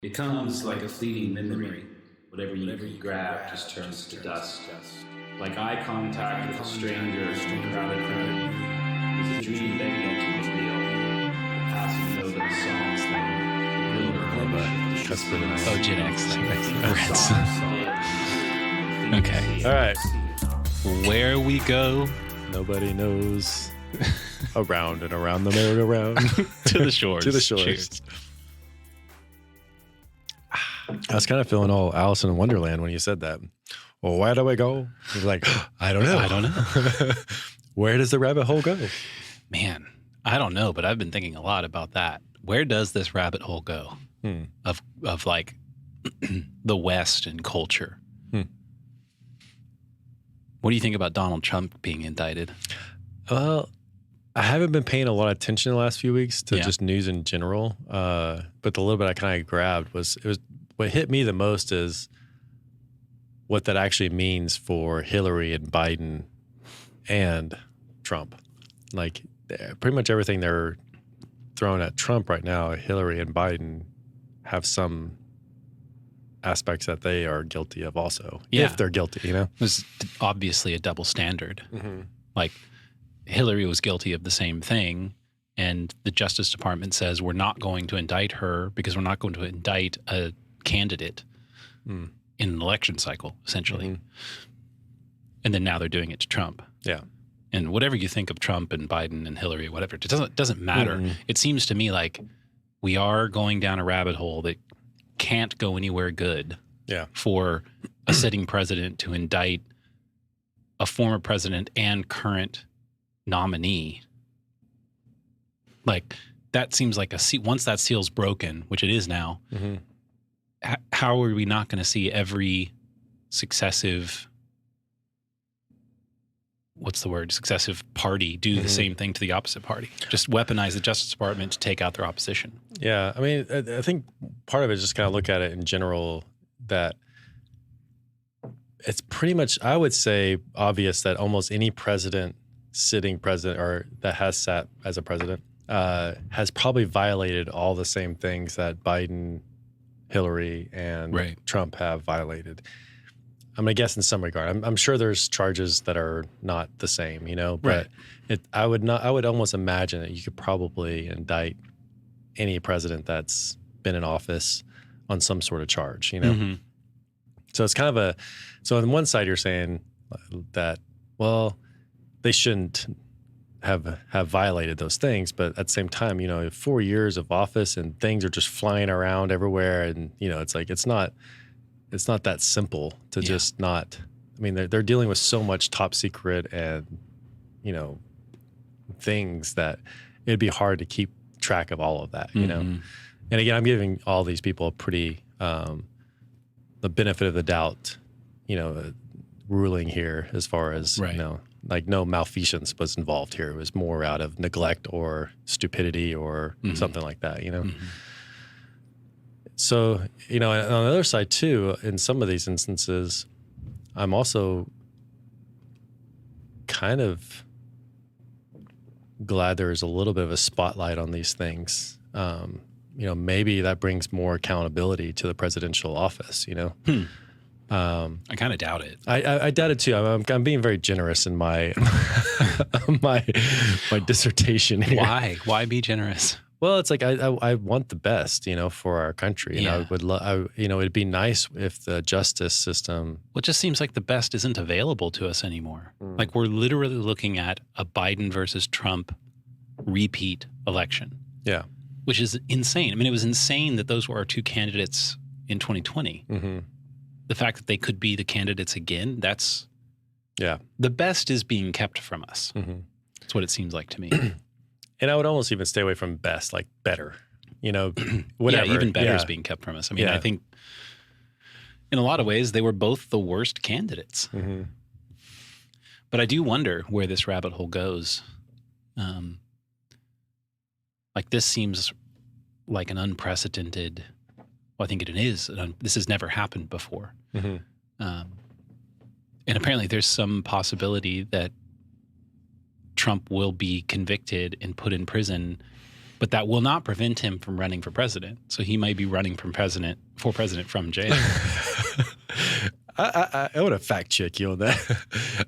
It comes like a fleeting memory. Whatever you grab just turns to dust. Like eye contact with a stranger in a crowded room is a dream begging to reveal. The passing note of a song like the glimmer of a That's pretty nice. Oh, Gen X. Okay. All right. Where we go Nobody knows. Around and around the merry-go-round. to the shores. To the shores. Cheers. I was kind of feeling all Alice in Wonderland when you said that. Well, where do we go? He's like, I don't know. I don't know. Where does the rabbit hole go? Man, I don't know, but I've been thinking a lot about that. Where does this rabbit hole go of like the West and culture? What do you think about Donald Trump being indicted? Well, I haven't been paying a lot of attention the last few weeks to just news in general. But the little bit I kind of grabbed was what hit me the most is what that actually means for Hillary and Biden and Trump. Like pretty much everything they're throwing at Trump right now, Hillary and Biden have some aspects that they are guilty of also, if they're guilty, you know? It was obviously a double standard. Mm-hmm. Like Hillary was guilty of the same thing, and the Justice Department says we're not going to indict her because we're not going to indict a candidate in an election cycle, essentially. Mm-hmm. And then now they're doing it to Trump. Yeah. And whatever you think of Trump and Biden and Hillary, whatever, it doesn't matter. Mm-hmm. It seems to me like we are going down a rabbit hole that can't go anywhere good for a sitting president to indict a former president and current nominee. Like that seems like once that seal's broken, which it is now, how are we not going to see every successive party do the same thing to the opposite party? Just weaponize the Justice Department to take out their opposition. Yeah. I mean, I think part of it is just kind of look at it in general that it's pretty much, I would say, obvious that almost any sitting president or that has sat as a president has probably violated all the same things that Biden, Hillary, and Trump have violated. I'm going to guess in some regard. I'm sure there's charges that are not the same, you know, but I would almost imagine that you could probably indict any president that's been in office on some sort of charge, you know? So it's kind of so on one side you're saying that, well, they shouldn't have violated those things, but at the same time, you know, 4 years of office and things are just flying around everywhere. And, you know, it's like, it's not that simple to just not, I mean, they're dealing with so much top secret and, you know, things that it'd be hard to keep track of all of that, you know? And again, I'm giving all these people a pretty, the benefit of the doubt, you know, ruling here as far as, you know, like no malfeasance was involved here. It was more out of neglect or stupidity or something like that, you know? So, you know, on the other side too, in some of these instances, I'm also kind of glad there's a little bit of a spotlight on these things. You know, maybe that brings more accountability to the presidential office, you know? I kind of doubt it. I doubt it too. I'm being very generous in my my dissertation here. Why be generous? Well, it's like I want the best, you know, for our country, and I would you know, it'd be nice if the justice system. Well, it just seems like the best isn't available to us anymore. Like we're literally looking at a Biden versus Trump repeat election. Yeah, which is insane. I mean, it was insane that those were our two candidates in 2020. The fact that they could be the candidates again, that's the best is being kept from us. That's what it seems like to me. And I would almost even stay away from best, like better, you know, whatever. Yeah, even better is being kept from us. I mean, I think in a lot of ways they were both the worst candidates. But I do wonder where this rabbit hole goes. Like this seems like an unprecedented, well, I think it is. This has never happened before. And apparently there's some possibility that Trump will be convicted and put in prison But that will not prevent him from running for president. So he might be running for president from jail. I want to fact check you on that.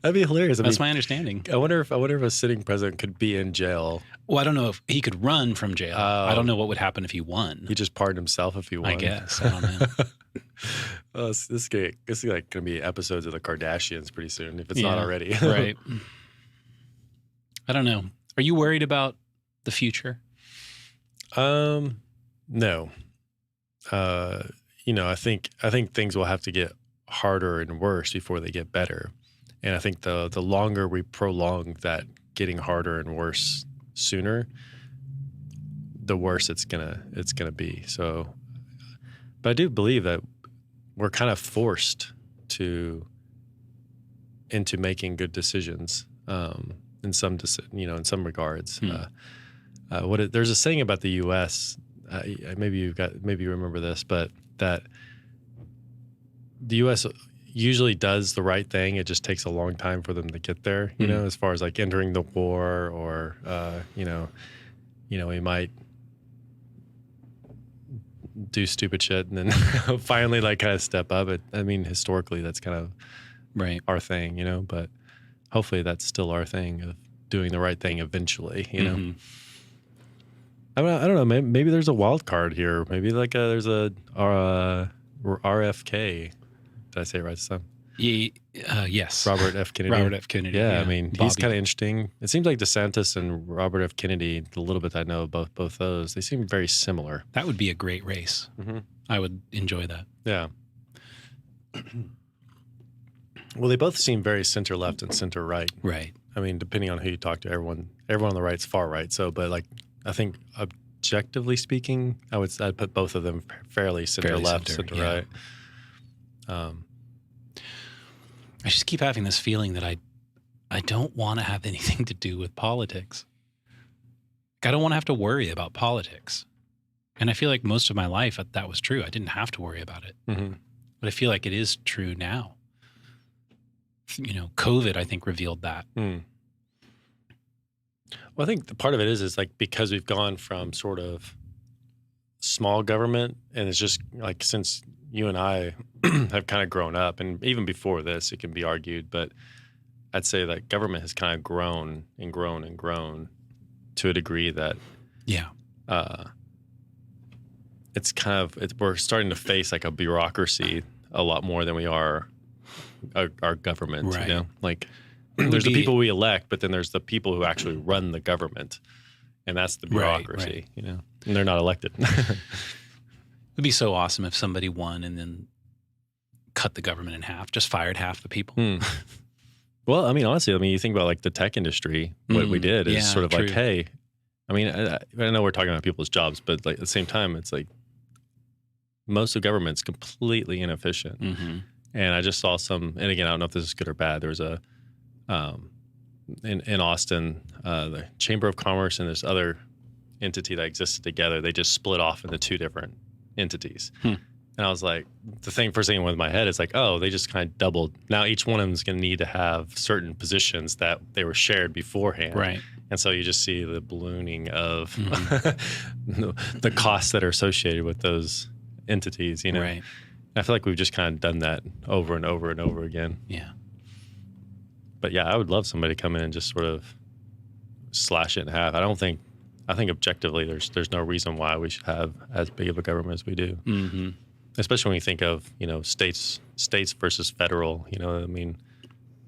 That'd be hilarious. That's my understanding. I wonder if a sitting president could be in jail. Well, I don't know if he could run from jail. I don't know what would happen if he won. He just pardoned himself if he won. I guess. I don't know. This is like going to be episodes of the Kardashians pretty soon, if it's not already. Right. I don't know. Are you worried about the future? No. I think things will have to get harder and worse before they get better. And I think the longer we prolong that getting harder and worse sooner, the worse it's gonna be. So, but I do believe that we're kind of forced into making good decisions in some regards. There's a saying about the U.S. Maybe you remember this, but that the U.S. usually does the right thing. It just takes a long time for them to get there. As far as like entering the war, or we might do stupid shit and then finally like kind of step up. Historically, that's kind of our thing. But hopefully, that's still our thing of doing the right thing eventually. I don't know. Maybe there's a wild card here. Maybe like there's a RFK. Did I say it right this time? Yes. Robert F. Kennedy. Robert F. Kennedy. Yeah, he's kind of interesting. It seems like DeSantis and Robert F. Kennedy, the little bit I know about both those, they seem very similar. That would be a great race. Mm-hmm. I would enjoy that. Yeah. Well, they both seem very center left and center right. Right. Depending on who you talk to, everyone on the right's far right. So, but like, I think objectively speaking, I'd put both of them fairly center left, center right. I just keep having this feeling that I don't want to have anything to do with politics. I don't want to have to worry about politics. And I feel like most of my life that was true. I didn't have to worry about it. Mm-hmm. But I feel like it is true now. COVID, I think, revealed that. Mm. Well, I think the part of it is like because we've gone from sort of small government, and it's just like since you and I have kind of grown up, and even before this, it can be argued, but I'd say that government has kind of grown and grown and grown to a degree that we're starting to face like a bureaucracy a lot more than we are our government. Right. Like there's the people we elect, but then there's the people who actually run the government, and that's the bureaucracy. Right. And they're not elected. It'd be so awesome if somebody won and then cut the government in half, just fired half the people. Well, honestly, you think about like the tech industry, what we did is sort of true. Like, hey, I know we're talking about people's jobs, but like at the same time, it's like most of government's completely inefficient. Mm-hmm. And I just saw and again, I don't know if this is good or bad. There was a, in Austin, the Chamber of Commerce and this other entity that existed together, they just split off into two different entities. And I was like, first thing that went in my head is like, oh, they just kind of doubled. Now each one of them is going to need to have certain positions that they were shared beforehand. Right. And so you just see the ballooning of the costs that are associated with those entities, Right. I feel like we've just kind of done that over and over and over again. Yeah. But yeah, I would love somebody to come in and just sort of slash it in half. I think objectively there's no reason why we should have as big of a government as we do. Mm-hmm. Especially when you think of, states versus federal,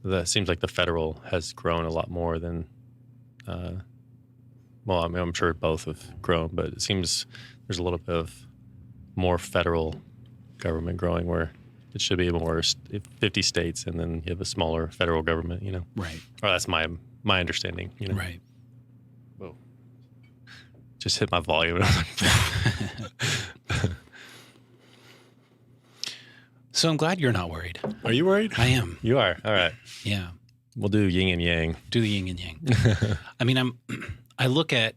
that seems like the federal has grown a lot more than, I'm sure both have grown, but it seems there's a little bit of more federal government growing where it should be more 50 states and then you have a smaller federal government, Right. Or that's my understanding, Right. Whoa. Just hit my volume. So I'm glad you're not worried. Are you worried? I am. You are? All right. Yeah. We'll do yin and yang. Do the yin and yang. I look at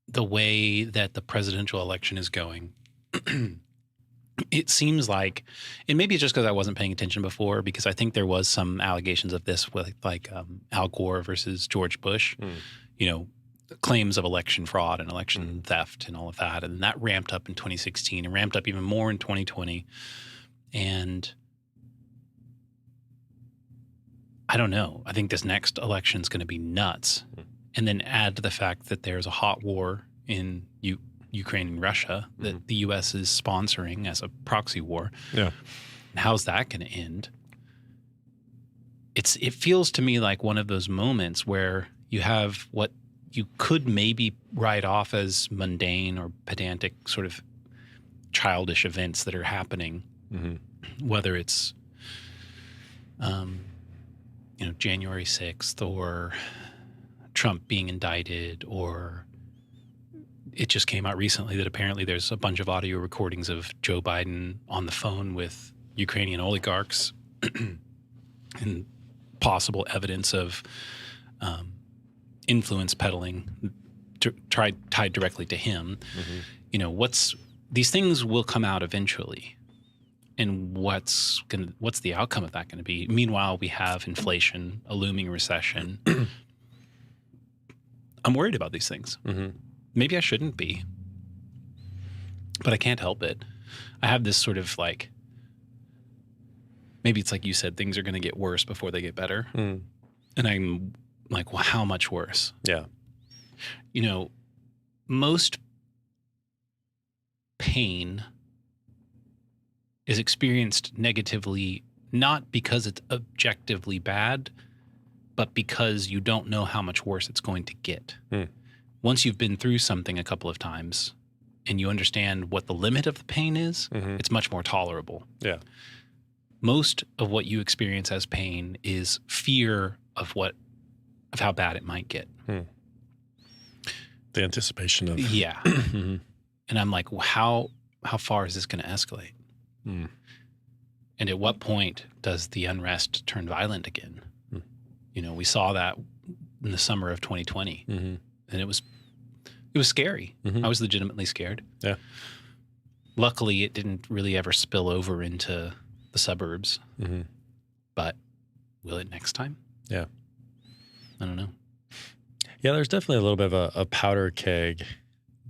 the way that the presidential election is going. It seems like, and maybe it's just because I wasn't paying attention before, because I think there was some allegations of this with like Al Gore versus George Bush. claims of election fraud and election theft and all of that. And that ramped up in 2016 and ramped up even more in 2020. And I don't know. I think this next election is going to be nuts. And then add to the fact that there's a hot war in Ukraine and Russia that the U.S. is sponsoring as a proxy war. Yeah. And how's that going to end? It feels to me like one of those moments where you have what you could maybe write off as mundane or pedantic sort of childish events that are happening, whether it's, January 6th or Trump being indicted, or it just came out recently that apparently there's a bunch of audio recordings of Joe Biden on the phone with Ukrainian oligarchs and possible evidence of influence peddling tied directly to him. These things will come out eventually. And what's the outcome of that going to be? Meanwhile, we have inflation, a looming recession. I'm worried about these things. Maybe I shouldn't be, but I can't help it. I have this sort of like, maybe it's like you said, things are going to get worse before they get better. And I'm like, well, how much worse? Yeah. Most pain is experienced negatively, not because it's objectively bad, but because you don't know how much worse it's going to get. Once you've been through something a couple of times and you understand what the limit of the pain is, it's much more tolerable. Yeah. Most of what you experience as pain is fear of how bad it might get. The anticipation of. Yeah. And I'm like, well, how far is this going to escalate? And at what point does the unrest turn violent again? We saw that in the summer of 2020, and it was scary. I was legitimately scared. Yeah. Luckily, it didn't really ever spill over into the suburbs. But will it next time? Yeah. I don't know. Yeah, there's definitely a little bit of a powder keg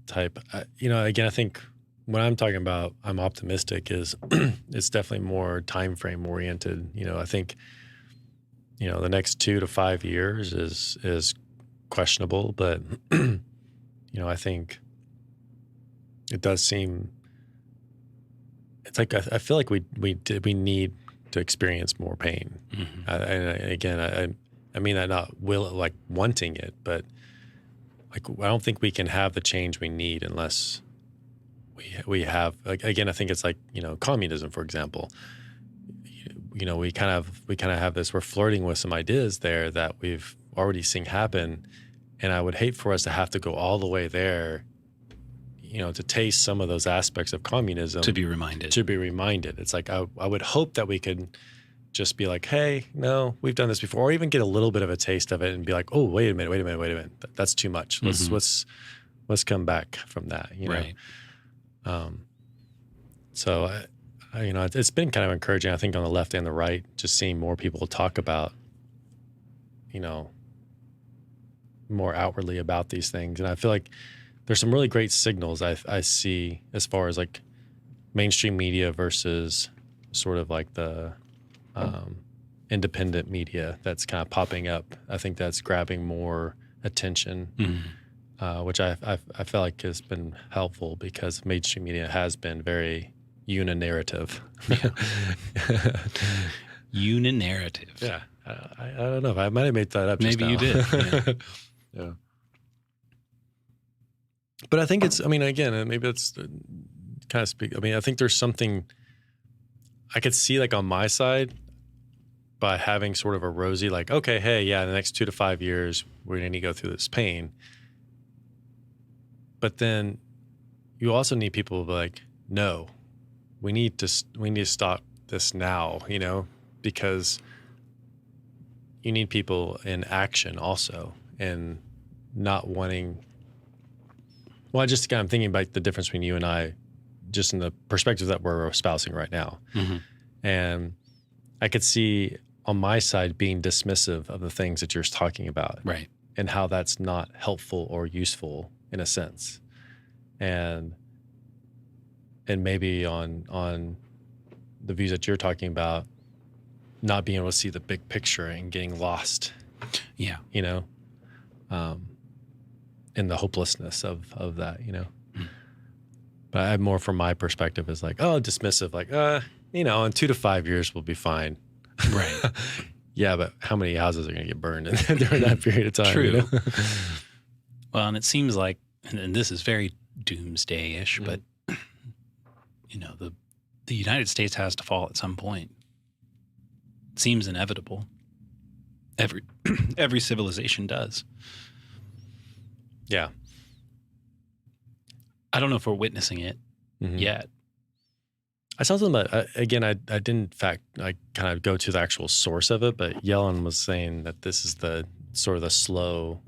type. Again, I think what I'm talking about, I'm optimistic, is it's definitely more time frame oriented. I think, the next 2 to 5 years is questionable, but I think it does seem, it's like I feel like we need to experience more pain. And again, I mean that not wanting it, but like I don't think we can have the change we need unless we have, again, I think it's like, communism, for example. We kind of have this, we're flirting with some ideas there that we've already seen happen. And I would hate for us to have to go all the way there, to taste some of those aspects of communism. To be reminded. It's like, I would hope that we could just be like, hey, no, we've done this before, or even get a little bit of a taste of it and be like, oh, wait a minute. That's too much. Let's come back from that, Right. So it's been kind of encouraging, I think, on the left and the right, just seeing more people talk about, more outwardly about these things. And I feel like there's some really great signals I see as far as like mainstream media versus sort of like the independent media that's kind of popping up. I think that's grabbing more attention, which I feel like has been helpful because mainstream media has been very uninarrative. Uninarrative. Yeah. I don't know. I might have made that up. Maybe you did. Yeah. Yeah. But I think it's, again, maybe it's kind of speak. I think there's something I could see like on my side by having sort of a rosy, like, okay, hey, yeah, in the next 2 to 5 years, we're going to go through this pain. But then you also need people to be like, no, we need to stop this now, because you need people in action also, and not wanting. Well, I just kind of thinking about the difference between you and I, just in the perspective that we're espousing right now. And I could see on my side being dismissive of the things that you're talking about. Right. and how that's not helpful or useful in a sense. And maybe on the views that you're talking about, not being able to see the big picture and getting lost. Yeah. You know, in the hopelessness of that, you know. But I have more from my perspective is like, oh, dismissive, like, you know, in 2 to 5 years we'll be fine. Right. Yeah, but how many houses are going to get burned during that period of time? True. You know? Well, and it seems like, and this is very doomsday-ish, but you know, the United States has to fall at some point. It seems inevitable. Every civilization does. Yeah. I don't know if we're witnessing it yet. I saw something about, again, I didn't kind of go to the actual source of it, but Yellen was saying that this is the sort of the slow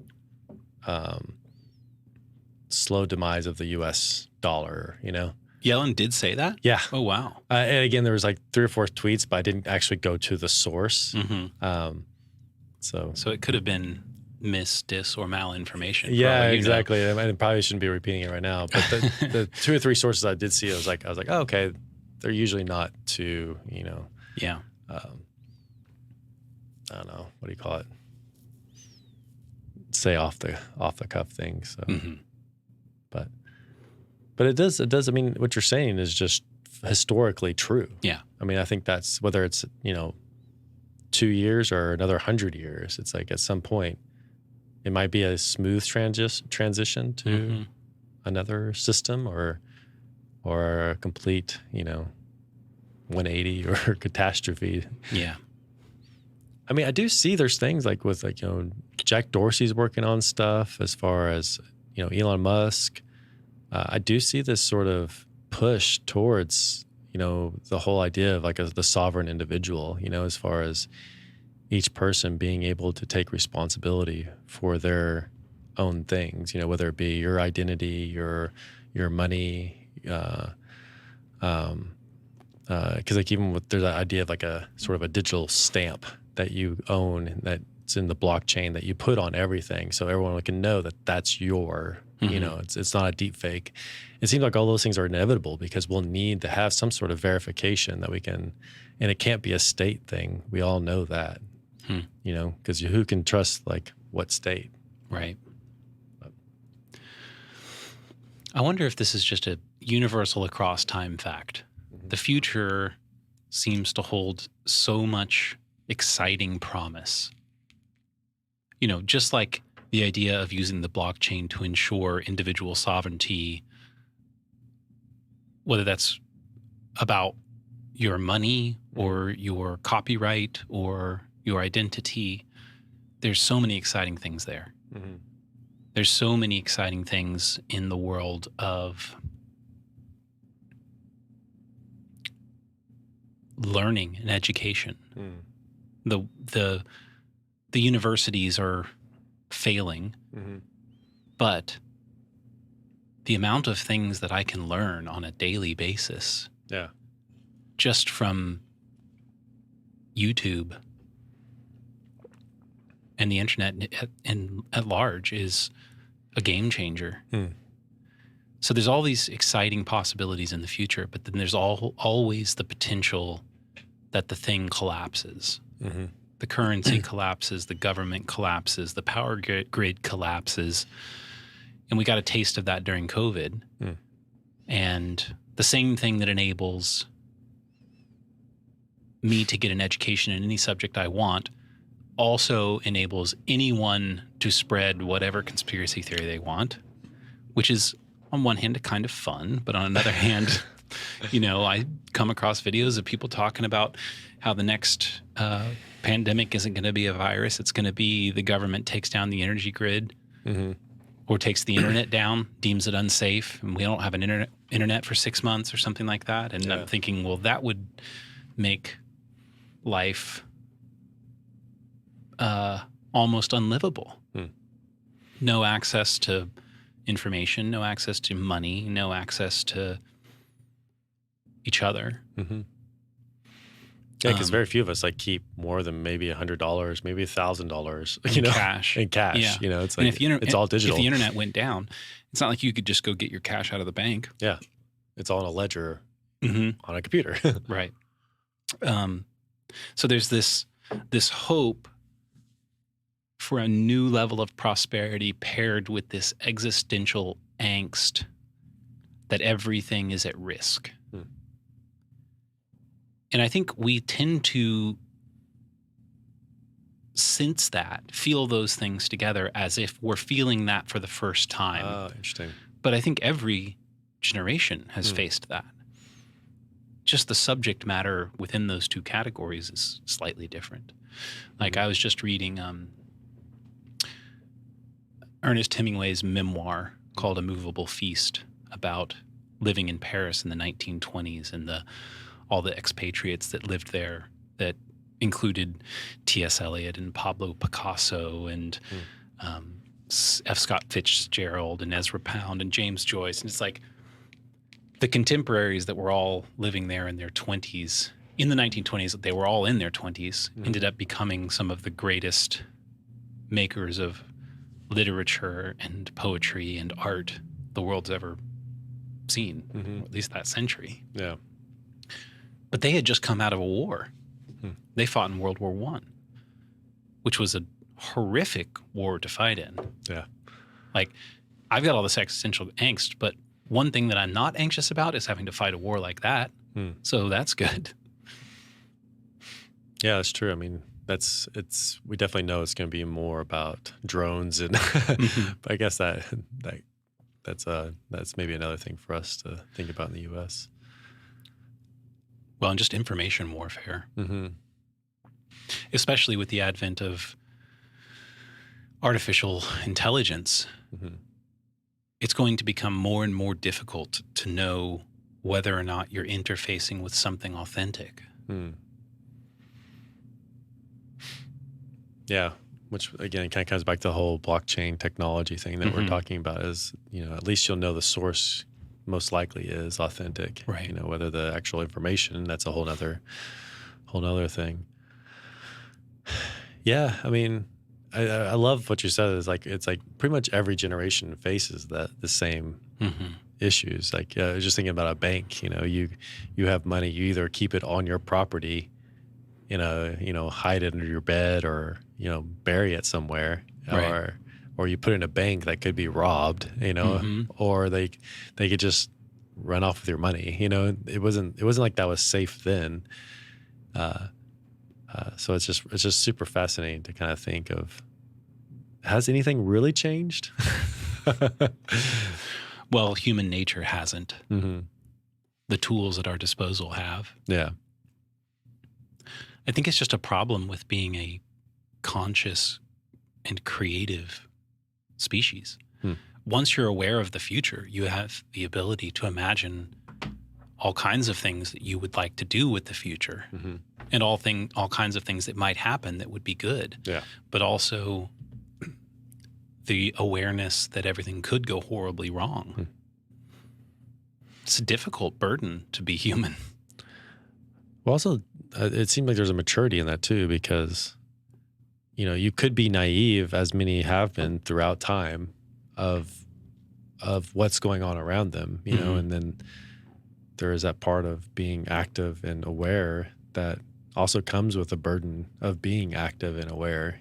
demise of the U.S. dollar, you know? Yellen did say that? Yeah. Oh, wow. And again, there was like 3 or 4 tweets, but I didn't actually go to the source. So it could have been dis, or malinformation. Yeah, exactly. I probably shouldn't be repeating it right now, but the 2 or 3 sources I did see, I was like, oh, okay, they're usually not too, you know. Yeah. I don't know, what do you call it? Say off the cuff things. So. But it does. I mean, what you're saying is just historically true. Yeah. I mean, I think that's whether it's, you know, 2 years or another 100 years. It's like at some point, it might be a smooth transition to another system or a complete, you know, 180 or catastrophe. Yeah. I mean, I do see there's things like with like, you know, Jack Dorsey's working on stuff as far as, you know, Elon Musk. I do see this sort of push towards, you know, the whole idea of like the sovereign individual, you know, as far as each person being able to take responsibility for their own things, you know, whether it be your identity, your money, because like even with there's that idea of like a sort of a digital stamp that you own that's in the blockchain that you put on everything, so everyone can know that that's your. You know, it's not a deep fake. It seems like all those things are inevitable because we'll need to have some sort of verification that we can, and it can't be a state thing. We all know that, you know, because who can trust like what state? Right. I wonder if this is just a universal across time fact. The future seems to hold so much exciting promise. You know, just like the idea of using the blockchain to ensure individual sovereignty, whether that's about your money or your copyright or your identity, there's so many exciting things there. There's so many exciting things in the world of learning and education. The universities are failing, but the amount of things that I can learn on a daily basis, just from YouTube and the internet and at large, is a game changer. So there's all these exciting possibilities in the future, but then there's always the potential that the thing collapses. The currency collapses, the government collapses, the power grid collapses. And we got a taste of that during COVID. And the same thing that enables me to get an education in any subject I want also enables anyone to spread whatever conspiracy theory they want, which is on one hand kind of fun, but on another hand, you know, I come across videos of people talking about how the next pandemic isn't going to be a virus. It's going to be the government takes down the energy grid or takes the internet down, deems it unsafe, and we don't have an internet for 6 months or something like that. And I'm thinking, well, that would make life almost unlivable. No access to information, no access to money, no access to each other. Yeah, because very few of us like keep more than maybe $100, maybe $1,000, cash. In cash. Yeah. It's like it's all digital. If the internet went down, it's not like you could just go get your cash out of the bank. Yeah, it's all in a ledger on a computer. Right. So there's this hope for a new level of prosperity paired with this existential angst that everything is at risk. And I think we tend to sense that, feel those things together as if we're feeling that for the first time. Oh, interesting. But I think every generation has faced that. Just the subject matter within those two categories is slightly different. Like I was just reading Ernest Hemingway's memoir called A Movable Feast about living in Paris in the 1920s and all the expatriates that lived there that included T.S. Eliot and Pablo Picasso and F. Scott Fitzgerald and Ezra Pound and James Joyce. And it's like the contemporaries that were all living there in their 20s, in the 1920s, they were all in their 20s, ended up becoming some of the greatest makers of literature and poetry and art the world's ever seen, or at least that century. Yeah. But they had just come out of a war. They fought in World War I, which was a horrific war to fight in. Yeah. Like, I've got all this existential angst, but one thing that I'm not anxious about is having to fight a war like that. So that's good. Yeah, that's true. I mean, we definitely know it's going to be more about drones and but I guess that's maybe another thing for us to think about in the U.S. Well, and just information warfare, especially with the advent of artificial intelligence. It's going to become more and more difficult to know whether or not you're interfacing with something authentic. Yeah, which again kind of comes back to the whole blockchain technology thing that we're talking about is, at least you'll know the source most likely is authentic. Right. Whether the actual information, that's a whole nother thing. Yeah, I mean, I love what you said. It's like pretty much every generation faces the same issues. Like I was just thinking about a bank. You have money. You either keep it on your property, hide it under your bed, or bury it somewhere, right. or you put it in a bank that could be robbed. Or they could just run off with your money. It wasn't like that was safe then. So it's just super fascinating to kind of think of, has anything really changed? Well, human nature hasn't. The tools at our disposal have. Yeah. I think it's just a problem with being a conscious and creative species. Once you're aware of the future, you have the ability to imagine all kinds of things that you would like to do with the future, and all kinds of things that might happen that would be good. Yeah. But also the awareness that everything could go horribly wrong. It's a difficult burden to be human. Well, also, it seems like there's a maturity in that too, because, you could be naive, as many have been throughout time, of what's going on around them, and then there is that part of being active and aware that also comes with a burden of being active and aware.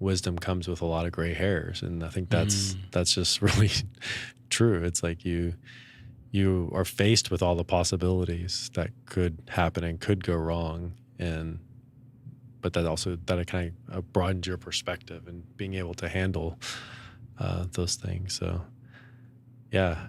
Wisdom comes with a lot of gray hairs, and I think that's just really true. It's like you are faced with all the possibilities that could happen and could go wrong, but that it kind of broadens your perspective and being able to handle those things. So, yeah.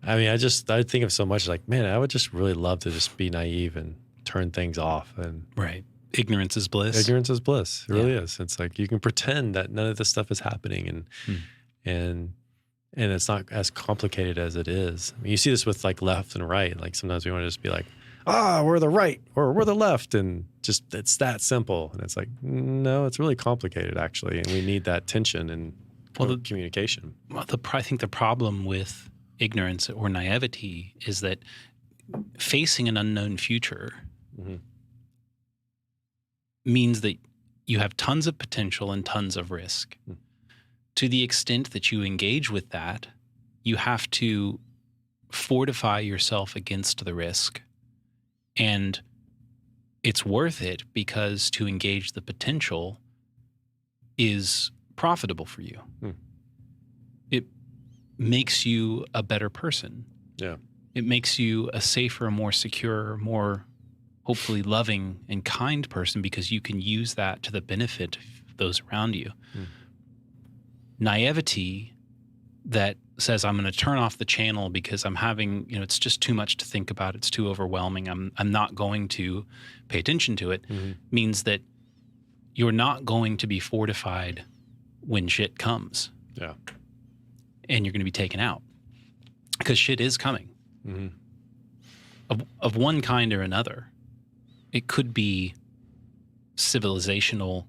I mean, I think of so much like, man, I would just really love to just be naive and turn things off. And right. Ignorance is bliss. Ignorance is bliss. It really is. It's like you can pretend that none of this stuff is happening, and it's not as complicated as it is. I mean, you see this with like left and right. Like sometimes we want to just be like, we're the right or we're the left, and just it's that simple. And it's like, no, it's really complicated actually, and we need that tension and communication. Well, I think the problem with ignorance or naivety is that facing an unknown future means that you have tons of potential and tons of risk. To the extent that you engage with that, you have to fortify yourself against the risk. And it's worth it because to engage the potential is profitable for you. It makes you a better person. Yeah. It makes you a safer, more secure, more hopefully loving and kind person because you can use that to the benefit of those around you. Naivety that says I'm going to turn off the channel because I'm having, it's just too much to think about. It's too overwhelming. I'm not going to pay attention to it means that you're not going to be fortified when shit comes. Yeah. And you're going to be taken out because shit is coming of one kind or another. It could be civilizational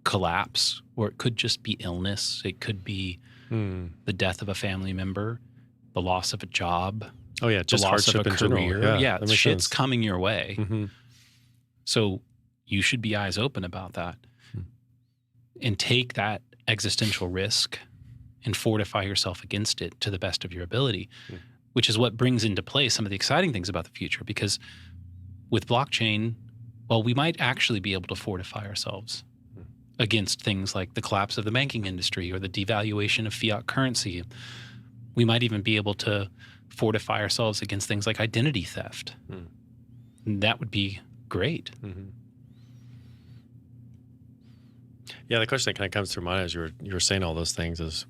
collapse, or it could just be illness. It could be the death of a family member, the loss of a job. Oh yeah, just the loss hardship of a in career. general. Yeah, that makes shit's sense. coming your way. So you should be eyes open about that and take that existential risk and fortify yourself against it to the best of your ability, which is what brings into play some of the exciting things about the future. Because with blockchain, well, we might actually be able to fortify ourselves against things like the collapse of the banking industry or the devaluation of fiat currency. We might even be able to fortify ourselves against things like identity theft. And that would be great. Yeah, the question that kind of comes through mind as you were saying all those things is,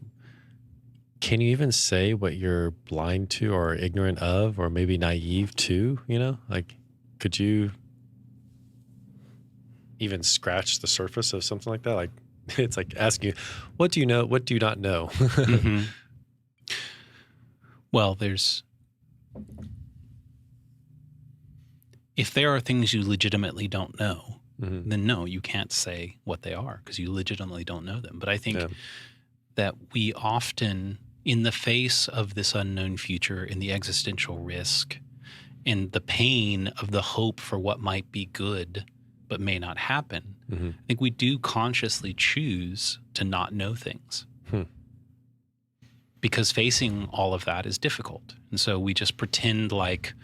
can you even say what you're blind to or ignorant of or maybe naive to, Like, could you even scratch the surface of something like that? Like, it's like asking you, what do you know? What do you not know? Well, if there are things you legitimately don't know, then no, you can't say what they are because you legitimately don't know them. But I think that we often, in the face of this unknown future and the existential risk and the pain of the hope for what might be good but may not happen, I think we do consciously choose to not know things because facing all of that is difficult. And so we just pretend like,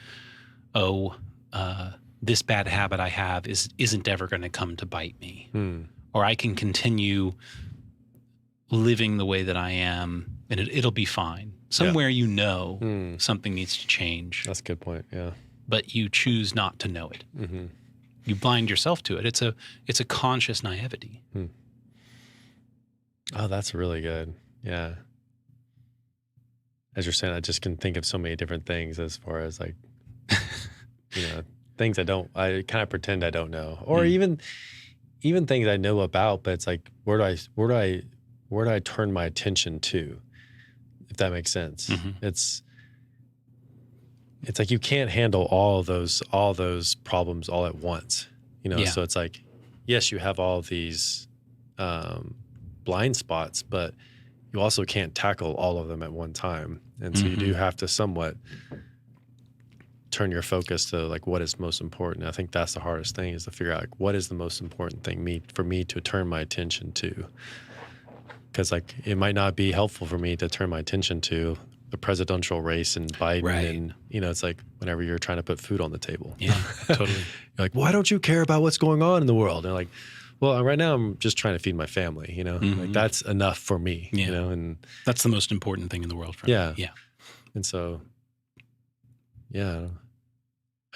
this bad habit I have isn't ever going to come to bite me, or I can continue living the way that I am and it'll be fine. Somewhere something needs to change. That's a good point, yeah. But you choose not to know it. You blind yourself to it. It's a conscious naivety. Oh, that's really good. Yeah. As you're saying, I just can think of so many different things as far as like, things I kind of pretend I don't know, or even things I know about, but it's like, where do I turn my attention to, if that makes sense? It's like you can't handle all those problems all at once, So it's like, yes, you have all these blind spots, but you also can't tackle all of them at one time, and so you do have to somewhat turn your focus to like what is most important. I think that's the hardest thing, is to figure out like what is the most important thing for me to turn my attention to. Because like it might not be helpful for me to turn my attention to the presidential race and Biden, and it's like whenever you're trying to put food on the table. Yeah, totally. You're like, why don't you care about what's going on in the world? And they're like, well, right now I'm just trying to feed my family. Like that's enough for me. And that's the most important thing in the world for me. Yeah. And so, yeah.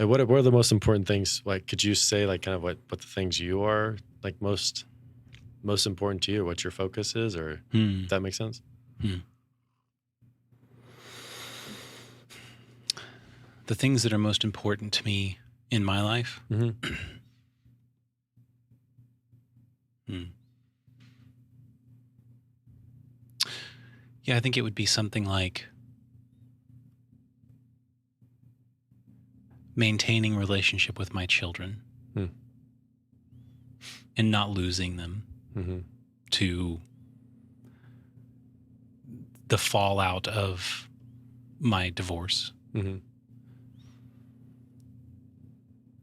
And what are the most important things? Like, could you say like kind of what the things you are like most important to you, or what your focus is, or if that makes sense? The things that are most important to me in my life. Yeah, I think it would be something like maintaining relationship with my children and not losing them to the fallout of my divorce.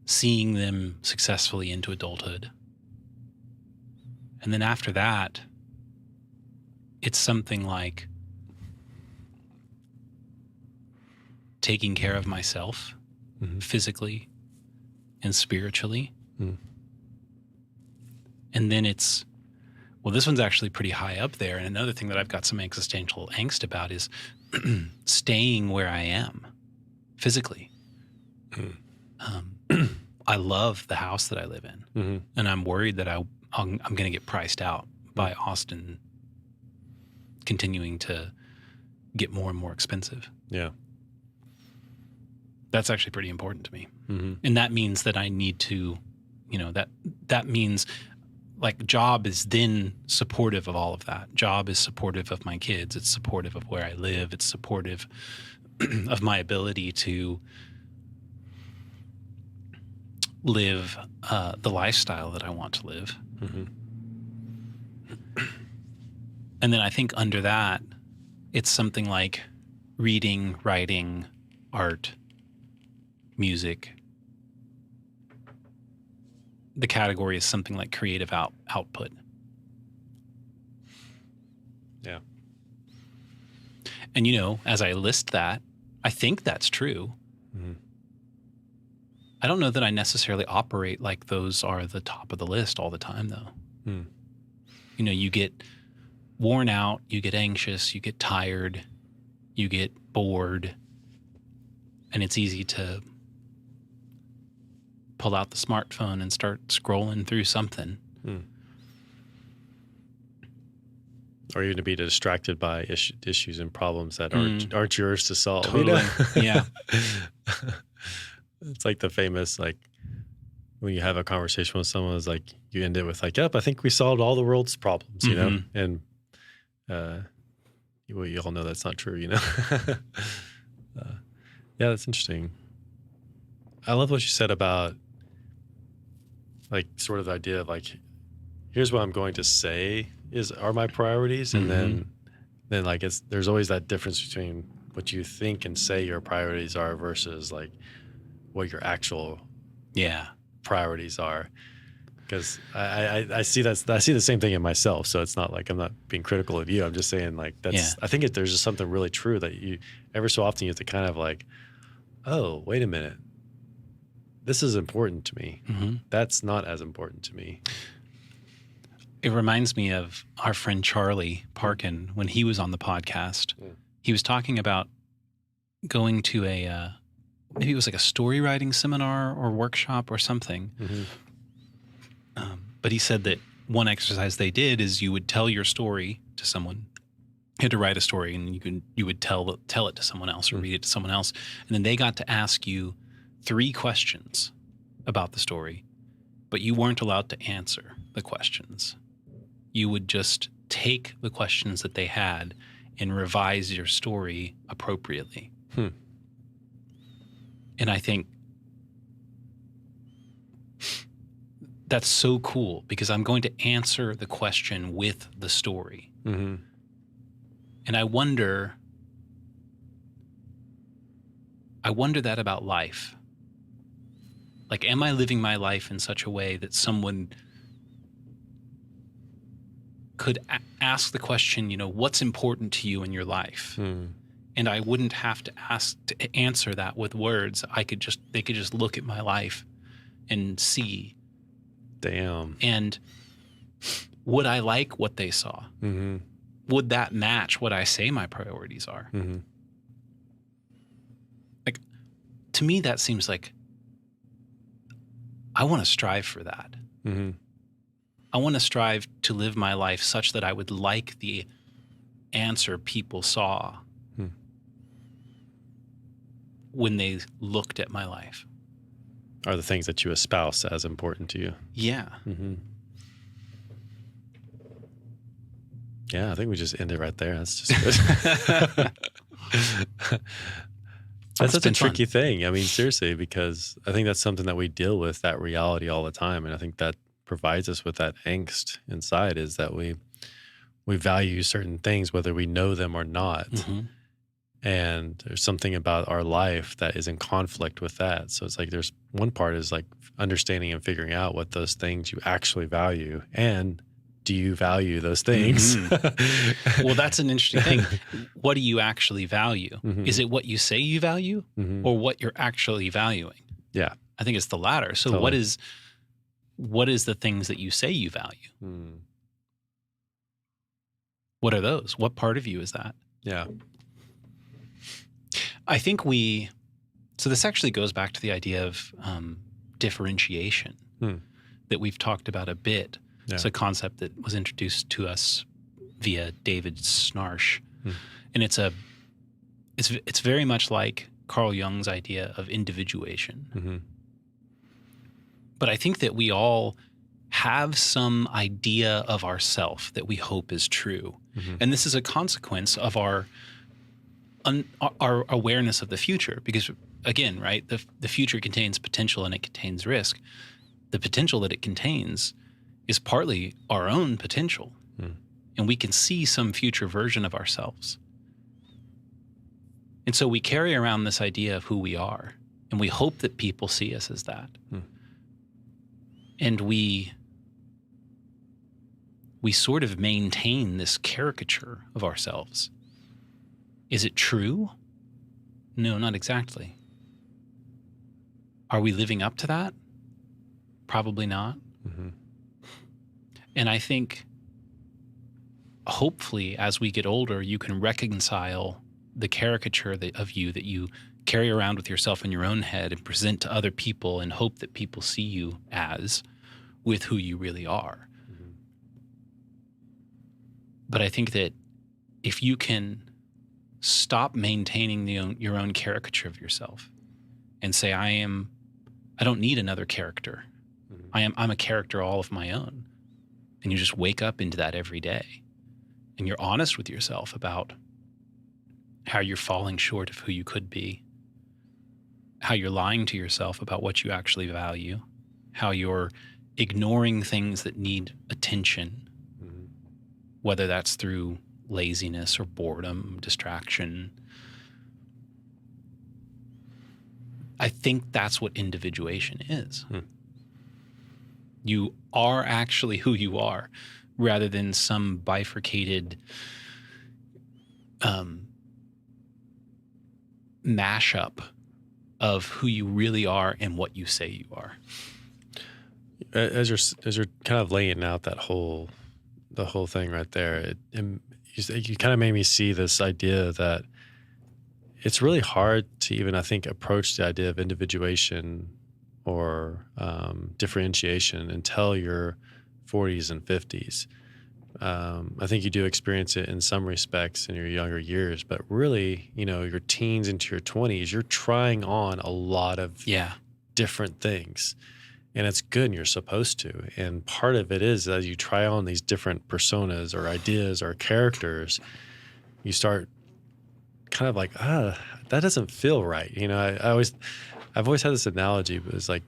seeing them successfully into adulthood. And then after that, it's something like taking care of myself physically and spiritually. And then it's, well, this one's actually pretty high up there. And another thing that I've got some existential angst about is staying where I am physically. I love the house that I live in, and I'm worried that I'm going to get priced out by Austin continuing to get more and more expensive. Yeah. That's actually pretty important to me. And that means that I need to, that means like job is then supportive of all of that. Job is supportive of my kids. It's supportive of where I live. It's supportive of my ability to live the lifestyle that I want to live. And then I think under that, it's something like reading, writing, art, music. The category is something like creative output. Yeah. And, as I list that, I think that's true. I don't know that I necessarily operate like those are the top of the list all the time, though. You get worn out, you get anxious, you get tired, you get bored, and it's easy to pull out the smartphone and start scrolling through something. Or even to be distracted by issues and problems that aren't yours to solve. Totally. Yeah. It's like the famous, like when you have a conversation with someone, it's like you end it with like, yep, I think we solved all the world's problems, you know? And you all know that's not true, yeah, that's interesting. I love what you said about like sort of the idea of like, here's what I'm going to say are my priorities. And then like there's always that difference between what you think and say your priorities are versus like what your actual priorities are. Because I see the same thing in myself. So it's not like I'm not being critical of you. I'm just saying like I think there's just something really true that you ever so often you have to kind of like, oh, wait a minute. This is important to me. That's not as important to me. It reminds me of our friend Charlie Parkin when he was on the podcast. He was talking about going to maybe it was like a story writing seminar or workshop or something. But he said that one exercise they did is you would tell your story to someone. You had to write a story and you would tell it to someone else or read it to someone else. And then they got to ask you 3 questions about the story, but you weren't allowed to answer the questions. You would just take the questions that they had and revise your story appropriately. And I think that's so cool because I'm going to answer the question with the story. And I wonder that about life. Like, am I living my life in such a way that someone could ask the question, what's important to you in your life? And I wouldn't have to answer that with words. They could just look at my life and see. Damn. And would I like what they saw? Would that match what I say my priorities are? Like, to me, that seems like I want to strive for that. I want to strive to live my life such that I would like the answer people saw when they looked at my life. Are the things that you espouse as important to you? Yeah. Yeah, I think we just end it right there. That's just good. That's such a tricky thing. I mean, seriously, because I think that's something that we deal with, that reality all the time. And I think that provides us with that angst inside, is that we value certain things, whether we know them or not. And there's something about our life that is in conflict with that. So it's like there's one part is like understanding and figuring out what those things you actually value, and do you value those things? Mm-hmm. Well, that's an interesting thing. What do you actually value? Mm-hmm. Is it what you say you value, mm-hmm. or what you're actually valuing? Yeah. I think it's the latter. So Totally. what is the things that you say you value? Mm. What are those? What part of you is that? Yeah. I think so this actually goes back to the idea of differentiation that we've talked about a bit. Yeah. It's a concept that was introduced to us via David Snarsh. And it's very much like Carl Jung's idea of individuation. Mm-hmm. But I think that we all have some idea of ourself that we hope is true. Mm-hmm. And this is a consequence of our awareness of the future, because again, right, the future contains potential and it contains risk. The potential that it contains is partly our own potential, and we can see some future version of ourselves. And so we carry around this idea of who we are, and we hope that people see us as that. And we sort of maintain this caricature of ourselves. Is it true? No, not exactly. Are we living up to that? Probably not. Mm-hmm. And I think hopefully as we get older, you can reconcile the caricature of you that you carry around with yourself in your own head and present to other people and hope that people see you as with who you really are. Mm-hmm. But I think that if you can stop maintaining your own caricature of yourself and say, I don't need another character. Mm-hmm. I'm a character all of my own. And you just wake up into that every day. And you're honest with yourself about how you're falling short of who you could be, how you're lying to yourself about what you actually value, how you're ignoring things that need attention, whether that's through laziness or boredom, distraction. I think that's what individuation is. You are actually who you are, rather than some bifurcated mashup of who you really are and what you say you are. As you're kind of laying out the whole thing right there, you kind of made me see this idea that it's really hard to even, I think, approach the idea of individuation or differentiation until your 40s and 50s. I think you do experience it in some respects in your younger years, but really, your teens into your 20s, you're trying on a lot of different things. And it's good, and you're supposed to. And part of it is as you try on these different personas or ideas or characters, you start kind of like, that doesn't feel right. I've always had this analogy, but it's like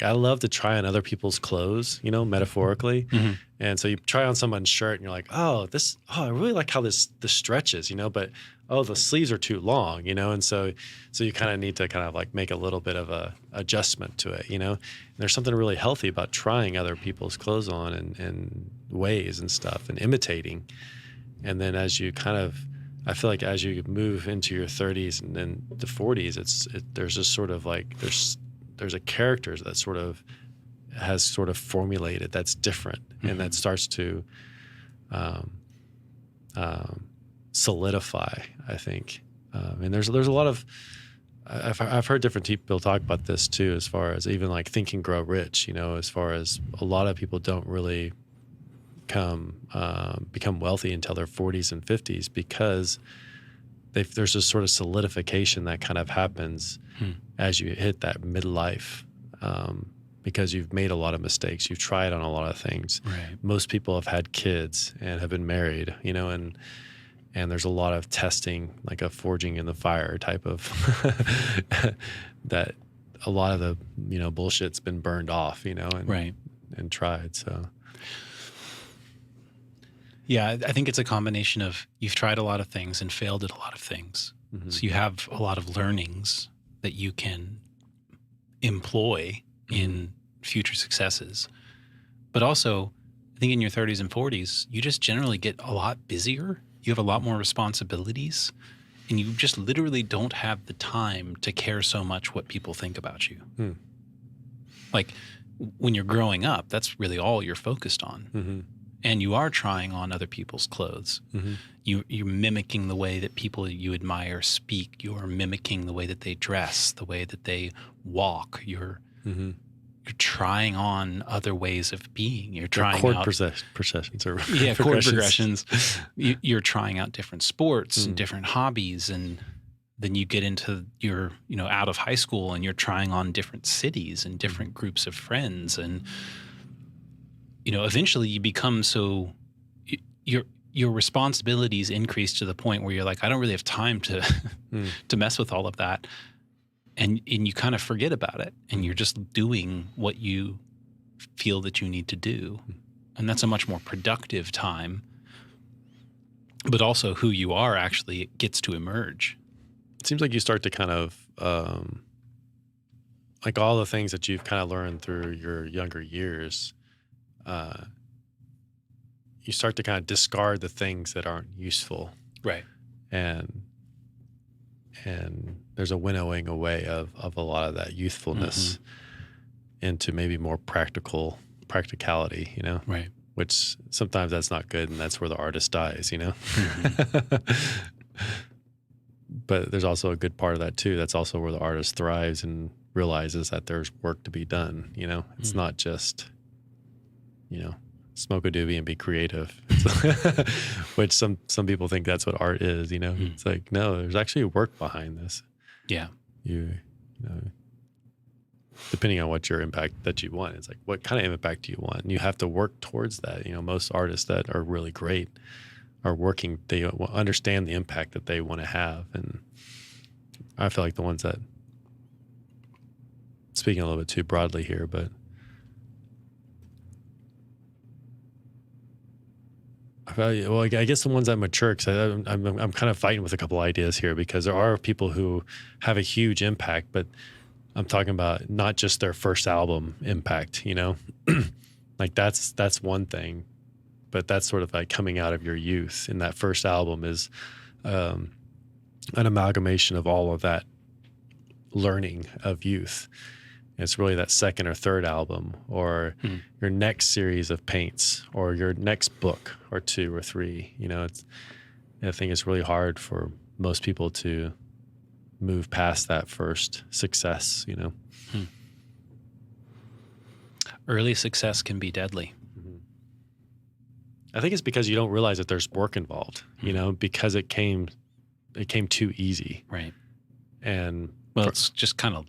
I love to try on other people's clothes, metaphorically. Mm-hmm. And so you try on someone's shirt and you're like, I really like how this stretches, but the sleeves are too long, and so you kind of need to kind of like make a little bit of a adjustment to it, And there's something really healthy about trying other people's clothes on and ways and stuff and imitating. And then as you I feel like as you move into your 30s and then the 40s, there's just sort of like there's a character that sort of has sort of formulated that's different, and that starts to solidify, I think. And there's a lot of I've heard different people talk about this too, as far as even like Think and Grow Rich. As far as a lot of people don't really become wealthy until their 40s and 50s because there's this sort of solidification that kind of happens as you hit that midlife, because you've made a lot of mistakes. You've tried on a lot of things. Right. Most people have had kids and have been married, and there's a lot of testing, like a forging in the fire type of that a lot of the, bullshit's been burned off, and tried. So. Yeah, I think it's a combination of you've tried a lot of things and failed at a lot of things. Mm-hmm. So you have a lot of learnings that you can employ in future successes. But also, I think in your 30s and 40s, you just generally get a lot busier. You have a lot more responsibilities, and you just literally don't have the time to care so much what people think about you. Like when you're growing up, that's really all you're focused on. Mm-hmm. And you are trying on other people's clothes. Mm-hmm. You're mimicking the way that people you admire speak. You're mimicking the way that they dress, the way that they walk. You're trying on other ways of being. You're trying chord out processions or chord progressions. You're trying out different sports and different hobbies, and then you get into your out of high school and you're trying on different cities and different groups of friends, and eventually you become so your responsibilities increase to the point where you're like, I don't really have time to to mess with all of that. And you kind of forget about it, and you're just doing what you feel that you need to do. And that's a much more productive time. But also who you are actually gets to emerge. It seems like you start to kind of, like all the things that you've kind of learned through your younger years, you start to kind of discard the things that aren't useful. Right. And there's a winnowing away of a lot of that youthfulness into maybe more practicality, Right. Which sometimes that's not good, and that's where the artist dies, But there's also a good part of that too. That's also where the artist thrives and realizes that there's work to be done, It's not just, smoke a doobie and be creative, which some people think that's what art is, It's like, no, there's actually work behind this. Yeah. You know, depending on what your impact that you want, it's like, what kind of impact do you want? And you have to work towards that. Most artists that are really great are working, they understand the impact that they want to have. And I feel like the ones that, speaking a little bit too broadly here, but I guess the ones that mature, because I'm kind of fighting with a couple ideas here, because there are people who have a huge impact, but I'm talking about not just their first album impact, like that's one thing, but that's sort of like coming out of your youth. And that first album is an amalgamation of all of that learning of youth. It's really that second or third album, or your next series of paints, or your next book or two or three. I think it's really hard for most people to move past that first success. Early success can be deadly. I think it's because you don't realize that there's work involved. Because it came too easy. Right. And well, it's just kind of,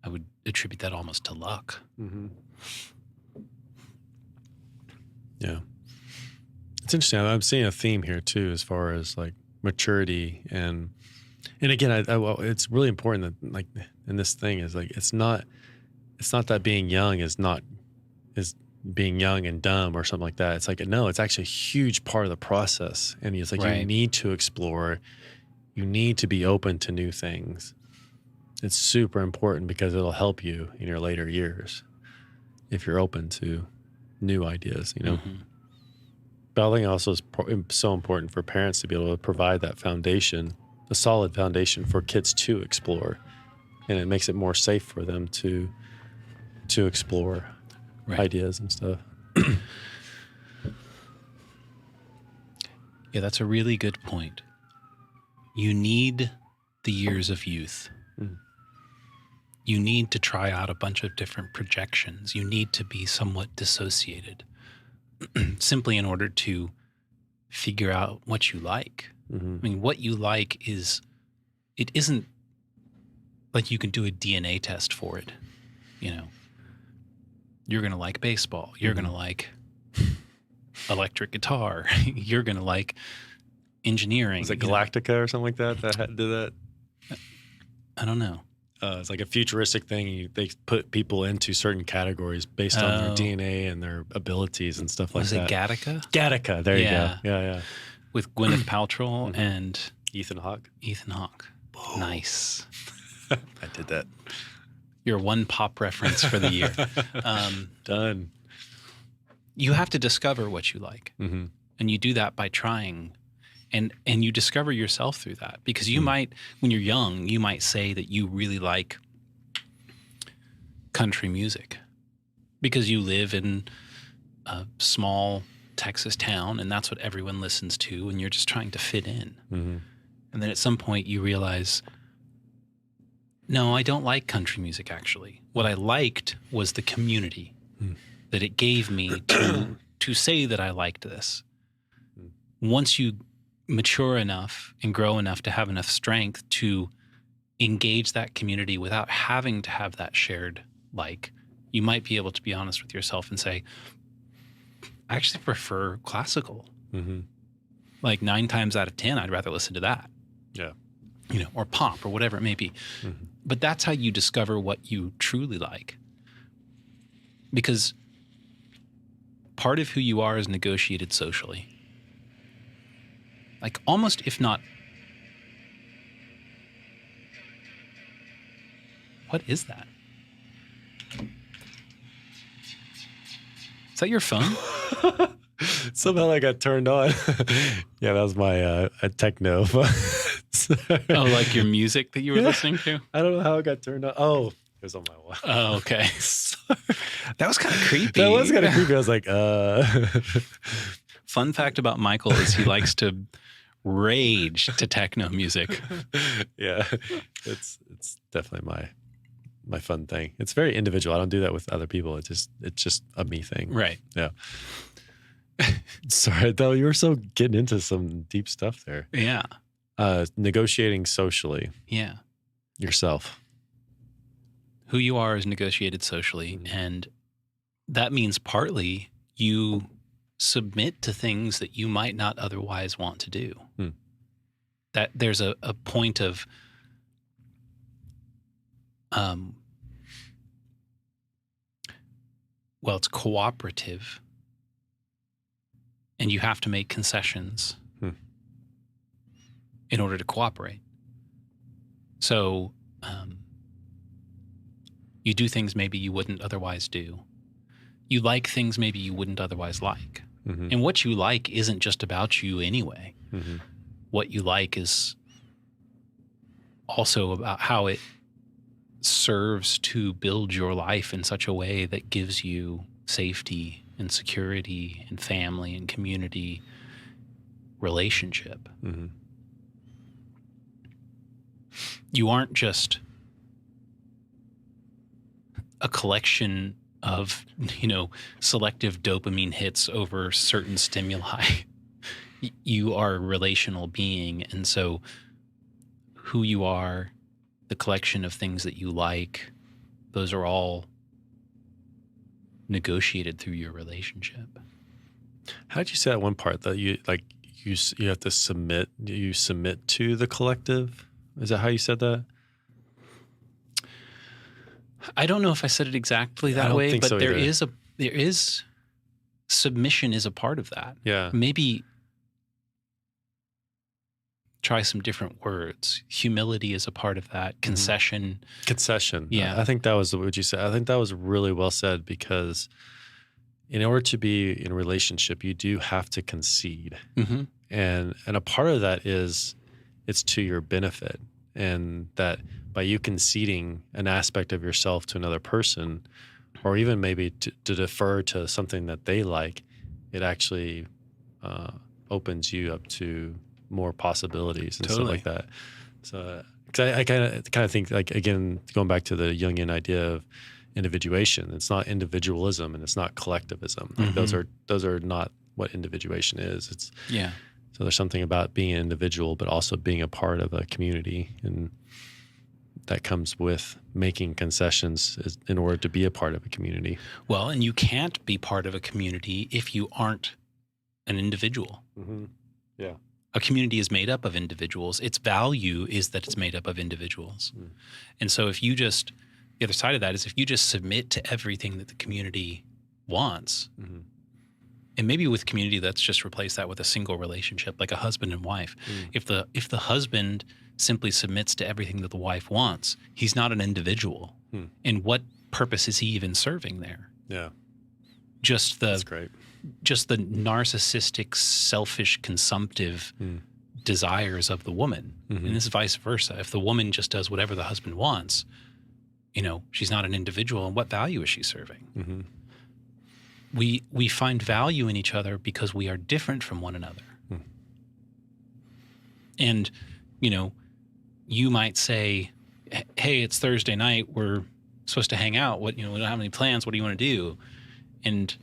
I would attribute that almost to luck. Yeah. It's interesting. I'm seeing a theme here too, as far as like maturity. And again, it's really important that, like, in this thing is like, it's not that being young is being young and dumb or something like that. It's like, no, it's actually a huge part of the process. And it's like, you need to explore, you need to be open to new things. It's super important because it'll help you in your later years if you're open to new ideas, But I think also it's so important for parents to be able to provide that foundation, a solid foundation for kids to explore. And it makes it more safe for them to explore ideas and stuff. Yeah, that's a really good point. You need the years of youth. You need to try out a bunch of different projections. You need to be somewhat dissociated simply in order to figure out what you like. I mean, what you like it isn't like you can do a DNA test for it. You're going to like baseball. You're going to like electric guitar. You're going to like engineering. Was it Galactica or something like that did that? I don't know. It's like a futuristic thing. They put people into certain categories based on their DNA and their abilities and stuff like that. Was it Gattaca? Gattaca. There you go. Yeah. With Gwyneth Paltrow and Ethan Hawke. Ethan Hawke. Boom. Nice. I did that. Your one pop reference for the year. Done. You have to discover what you like. Mm-hmm. And you do that by trying. And you discover yourself through that. Because you might, when you're young, you might say that you really like country music. Because you live in a small Texas town, and that's what everyone listens to, and you're just trying to fit in. Mm-hmm. And then at some point you realize, no, I don't like country music, actually. What I liked was the community that it gave me to say that I liked this. Once you mature enough and grow enough to have enough strength to engage that community without having to have that shared like, you might be able to be honest with yourself and say, I actually prefer classical. Mm-hmm. Like 9 times out of 10, I'd rather listen to that. Yeah. You know, or pop or whatever it may be. Mm-hmm. But that's how you discover what you truly like. Because part of who you are is negotiated socially. Like almost, if not. What is that? Is that your phone? Somehow I got turned on. Yeah, that was my techno. Oh, like your music that you were listening to? I don't know how it got turned on. Oh, it was on my wall. Oh, okay. That was kind of creepy. That was kind of creepy. I was like, Fun fact about Michael is he likes to rage to techno music. Yeah, it's definitely my fun thing. It's very individual. I don't do that with other people. It's just a me thing. Right. Yeah. Sorry, though, you were so getting into some deep stuff there. Yeah. Negotiating socially. Yeah. Yourself. Who you are is negotiated socially. And that means partly you submit to things that you might not otherwise want to do. That there's a point of well, it's cooperative, and you have to make concessions in order to cooperate. So you do things maybe you wouldn't otherwise do. You like things maybe you wouldn't otherwise like. Mm-hmm. And what you like isn't just about you anyway. Mm-hmm. What you like is also about how it serves to build your life in such a way that gives you safety and security and family and community relationship. Mm-hmm. You aren't just a collection of, selective dopamine hits over certain stimuli. You are a relational being. And so who you are, the collection of things that you like, those are all negotiated through your relationship. How did you say that one part that you have to submit? You submit to the collective? Is that how you said that? I don't know if I said it exactly that way, but there is submission is a part of that. Yeah. Maybe try some different words. Humility is a part of that. Concession. Concession. Yeah. I think that was what you said. I think that was really well said, because in order to be in a relationship, you do have to concede. Mm-hmm. And a part of that is it's to your benefit, and that by you conceding an aspect of yourself to another person, or even maybe to defer to something that they like, it actually opens you up to more possibilities and stuff like that. So, because I kind of think, like, again, going back to the Jungian idea of individuation, it's not individualism and it's not collectivism. Like, those are not what individuation is. It's So there's something about being an individual, but also being a part of a community, and that comes with making concessions in order to be a part of a community. Well, and you can't be part of a community if you aren't an individual. Mm-hmm. Yeah. A community is made up of individuals. Its value is that it's made up of individuals. Mm. And so if you just, the other side of that is if you just submit to everything that the community wants, And maybe with community, let's just replace that with a single relationship, like a husband and wife. If the husband simply submits to everything that the wife wants, he's not an individual. And what purpose is he even serving there? Yeah. That's great. Just the narcissistic, selfish, consumptive desires of the woman. And this is vice versa. If the woman just does whatever the husband wants, she's not an individual. And what value is she serving? We find value in each other because we are different from one another. And, you might say, hey, it's Thursday night. We're supposed to hang out. We don't have any plans. What do you want to do? And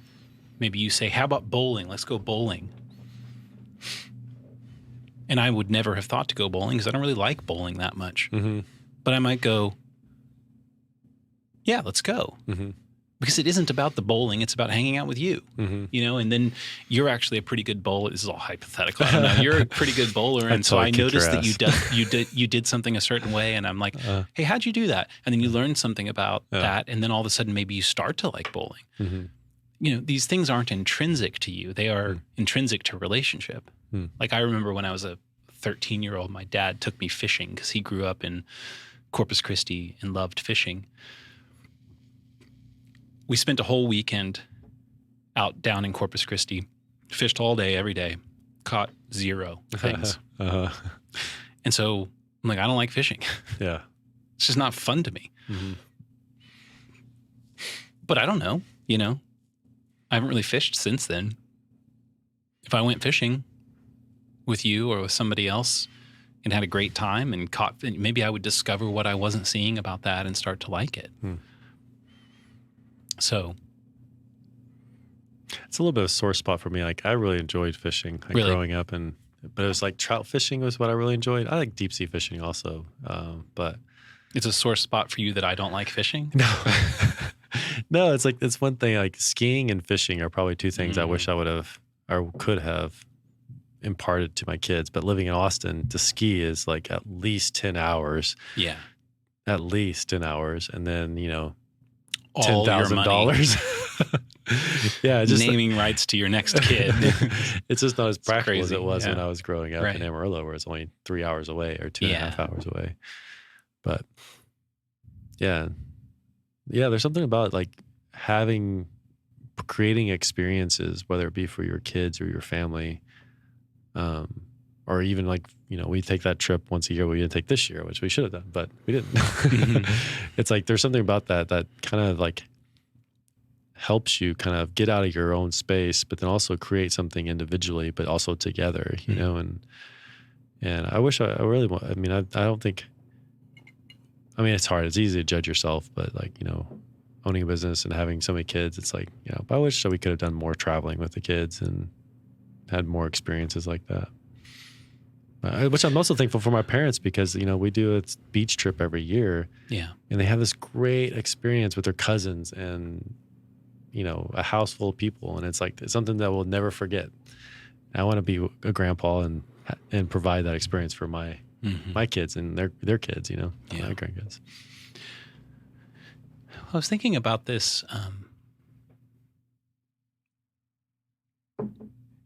maybe you say, how about bowling? Let's go bowling. And I would never have thought to go bowling because I don't really like bowling that much. But I might go, yeah, let's go. Because it isn't about the bowling. It's about hanging out with you, and then you're actually a pretty good bowler. This is all hypothetical. I don't know. You're a pretty good bowler. And so I noticed that you did something a certain way. And I'm like, hey, how'd you do that? And then you learn something about that. And then all of a sudden, maybe you start to like bowling. These things aren't intrinsic to you. They are intrinsic to relationship. Like I remember when I was a 13-year-old, my dad took me fishing because he grew up in Corpus Christi and loved fishing. We spent a whole weekend out down in Corpus Christi, fished all day, every day, caught 0 things. And so I'm like, I don't like fishing. Yeah. It's just not fun to me. But I don't know, I haven't really fished since then. If I went fishing with you or with somebody else and had a great time and caught, maybe I would discover what I wasn't seeing about that and start to like it. So it's a little bit of a sore spot for me. Like I really enjoyed fishing growing up, but it was like trout fishing was what I really enjoyed. I like deep sea fishing also, but it's a sore spot for you that I don't like fishing. No, it's one thing. Like skiing and fishing are probably two things I wish I would have or could have imparted to my kids. But living in Austin, to ski is like at least 10 hours. Yeah, at least 10 hours, and then $10,000. Yeah, just naming rights to your next kid. It's just not as practical as it was when I was growing up in Amarillo, where it's only 3 hours away or 2.5 hours away. But yeah, there's something about like creating experiences, whether it be for your kids or your family, or even like, we take that trip once a year. We didn't take this year, which we should have done, but we didn't. It's like, there's something about that kind of like helps you kind of get out of your own space, but then also create something individually, but also together, and I wish I really want, I don't think, it's hard. It's easy to judge yourself, but like, owning a business and having so many kids, it's like, but I wish that we could have done more traveling with the kids and had more experiences like that. Which I'm also thankful for my parents because, we do a beach trip every year. Yeah. And they have this great experience with their cousins and, a house full of people. And it's like, it's something that we'll never forget. I want to be a grandpa and provide that experience for my kids and their kids, my grandkids. I was thinking about this,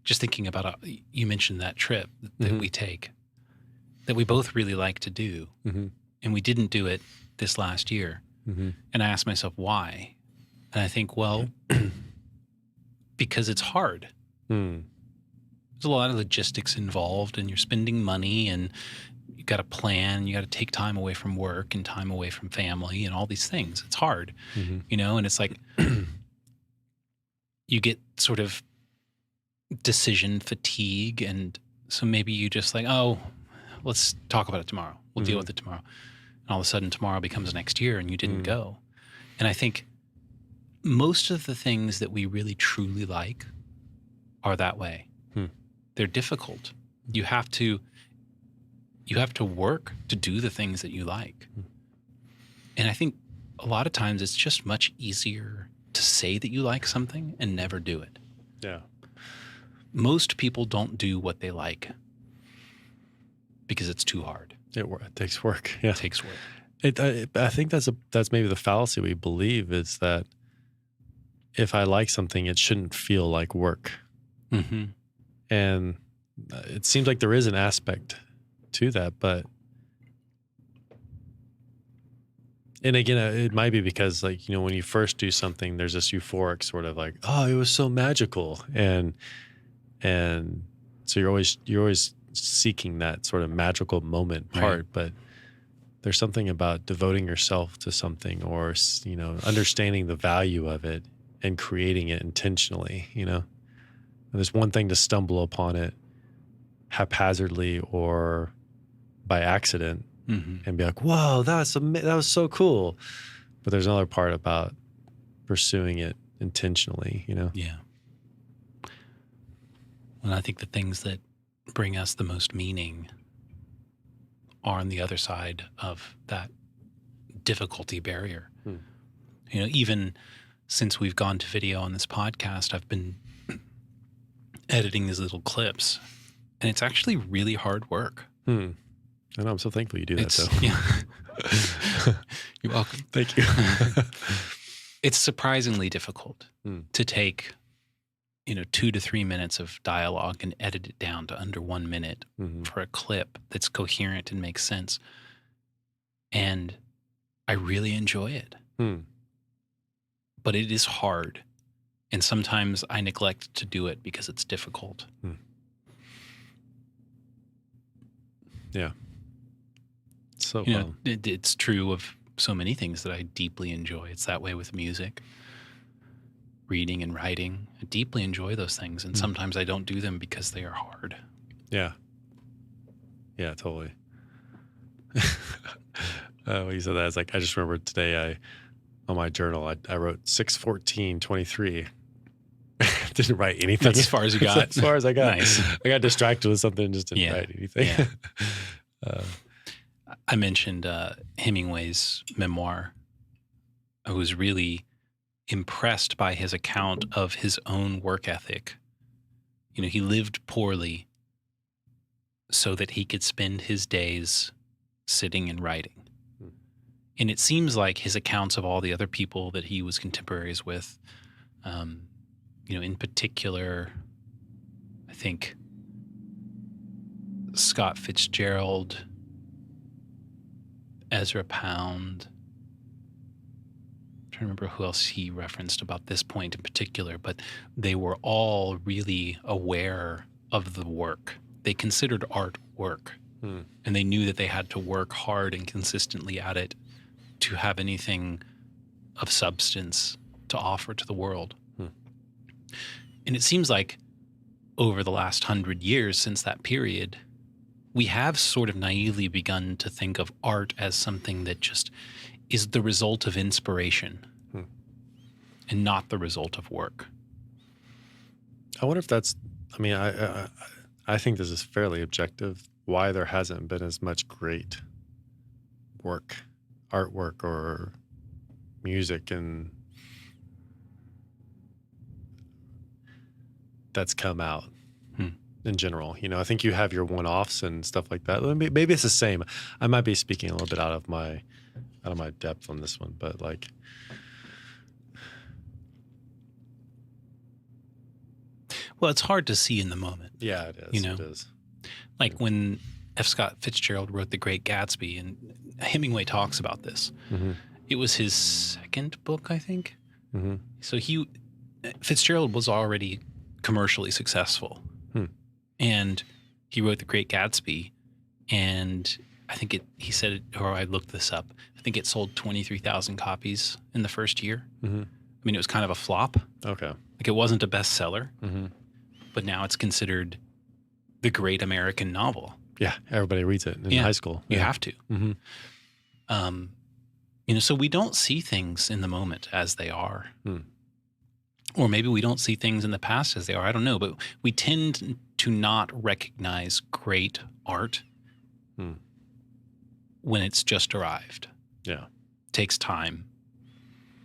just thinking about, you mentioned that trip that we take, that we both really like to do, and we didn't do it this last year. And I asked myself why, and I think, well, because it's hard. There's a lot of logistics involved, and you're spending money, and you got to plan. You got to take time away from work and time away from family, and all these things. It's hard, and it's like you get sort of decision fatigue, and so maybe you just like, oh, let's talk about it tomorrow. We'll deal with it tomorrow. And all of a sudden tomorrow becomes next year and you didn't go. And I think most of the things that we really truly like are that way. They're difficult. You have to work to do the things that you like. And I think a lot of times it's just much easier to say that you like something and never do it. Yeah. Most people don't do what they like because it's too hard. It takes work. Yeah. It takes work. I think that's maybe the fallacy we believe is that if I like something, it shouldn't feel like work. Mm-hmm. And it seems like there is an aspect to that, but and again, it might be because, like, you know, when you first do something, there's this euphoric sort of like, oh, it was so magical, and so you're always seeking that sort of magical moment part, Right. but there's something about devoting yourself to something, or, you know, understanding the value of it and creating it intentionally. You know, and there's one thing to stumble upon it haphazardly or by accident and be like, whoa, that was so cool. But there's another part about pursuing it intentionally, you know? Yeah. And I think the things that bring us the most meaning are on the other side of that difficulty barrier. You know, even since we've gone to video on this podcast, I've been editing these little clips, and it's actually really hard work. I know, I'm so thankful you do that, though. Yeah. You're welcome. Thank you. It's surprisingly difficult to take, you know, 2 to 3 minutes of dialogue and edit it down to under 1 minute for a clip that's coherent and makes sense. And I really enjoy it. But it is hard. And sometimes I neglect to do it because it's difficult. Yeah. So, you know, it's true of so many things that I deeply enjoy. It's that way with music, reading and writing. I deeply enjoy those things. And sometimes I don't do them because they are hard. Yeah. Yeah, totally. When you said that, it's like, I just remember today on my journal, I wrote 6/14/23. Didn't write anything. That's as far as you got. As far as I got. Nice. I got distracted with something and just didn't write anything. Yeah. I mentioned Hemingway's memoir. I was really impressed by his account of his own work ethic. You know, he lived poorly so that he could spend his days sitting and writing. And it seems like his accounts of all the other people that he was contemporaries with, you know, in particular, I think Scott Fitzgerald, Ezra Pound. I'm trying to remember who else he referenced about this point in particular, but they were all really aware of the work. They considered art work, and they knew that they had to work hard and consistently at it to have anything of substance to offer to the world. And it seems like over the last 100 years since that period, we have sort of naively begun to think of art as something that just is the result of inspiration and not the result of work. I wonder if that's, I mean, I think this is fairly objective, why there hasn't been as much great work, artwork or music and that's come out in general. You know, I think you have your one-offs and stuff like that. Maybe it's the same. I might be speaking a little bit out of my depth on this one, but like, well, it's hard to see in the moment. Yeah, it is. You know, it is. Like when F. Scott Fitzgerald wrote The Great Gatsby, and Hemingway talks about this. It was his second book, I think. So Fitzgerald was already commercially successful. And he wrote The Great Gatsby, and I think he said it, or I looked this up, I think it sold 23,000 copies in the first year. I mean, it was kind of a flop. Okay. Like, it wasn't a bestseller, but now it's considered the great American novel. Yeah, everybody reads it in high school. You have to. You know, so we don't see things in the moment as they are. Or maybe we don't see things in the past as they are. I don't know. But we tend to not recognize great art when it's just arrived. Yeah. It takes time.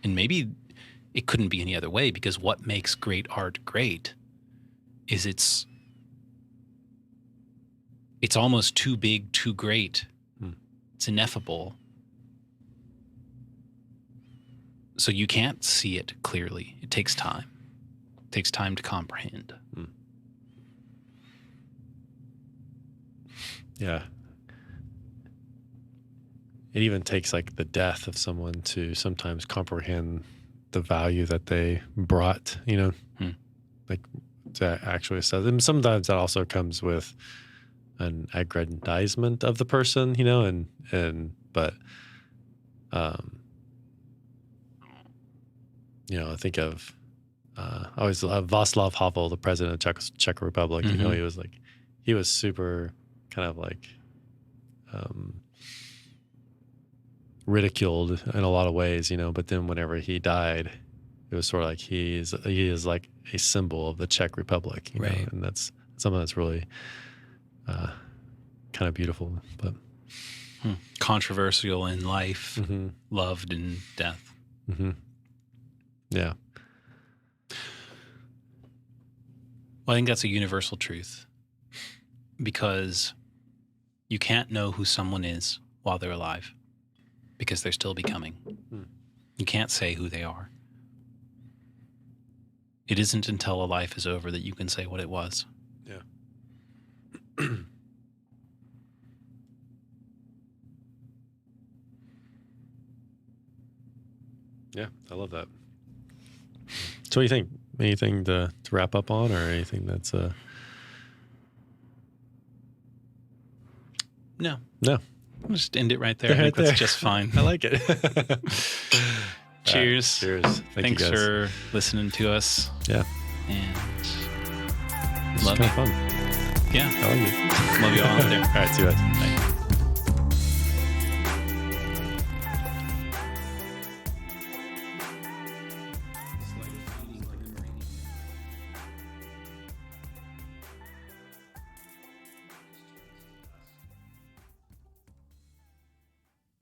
And maybe it couldn't be any other way, because what makes great art great is it's almost too big, too great. It's ineffable. So you can't see it clearly. It takes time. It takes time to comprehend. Yeah. It even takes like the death of someone to sometimes comprehend the value that they brought, like to actually assess. And sometimes that also comes with an aggrandizement of the person, but I think of I always love Václav Havel, the president of Czech Republic. Mm-hmm. He was super kind of like ridiculed in a lot of ways, but then whenever he died, it was sort of like he is like a symbol of the Czech Republic, right. And that's something that's really kind of beautiful, but controversial in life, mm-hmm. loved in death. Mm-hmm. Yeah. Well, I think that's a universal truth, because you can't know who someone is while they're alive, because they're still becoming. You can't say who they are. It isn't until a life is over that you can say what it was. Yeah. Yeah, I love that. So what do you think? Anything to wrap up on, or anything that's No. I'll just end it right there. I think that's just fine. I like it. Cheers. Cheers. Thanks you guys for listening to us. Yeah. And it's kind of fun. Yeah. I like it. Love you all out there. All right, see you guys. Bye.